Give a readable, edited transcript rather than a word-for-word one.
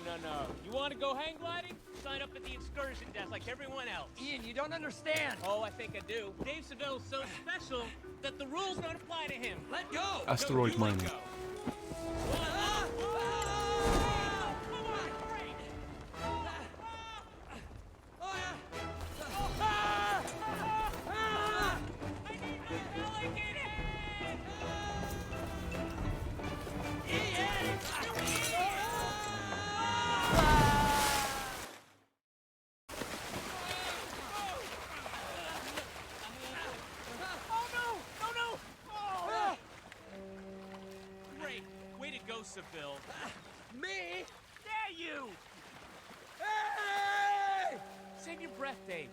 no. You want to go hang gliding? Sign up at the excursion desk like everyone else. Ian, you don't understand. Oh, I think I do. Dave Seville's so special that the rules don't apply to him. Let go. Asteroid No, you let mining. go. Great. Way to go, Seville. Me? Yeah, you! Hey! Save your breath, Dave.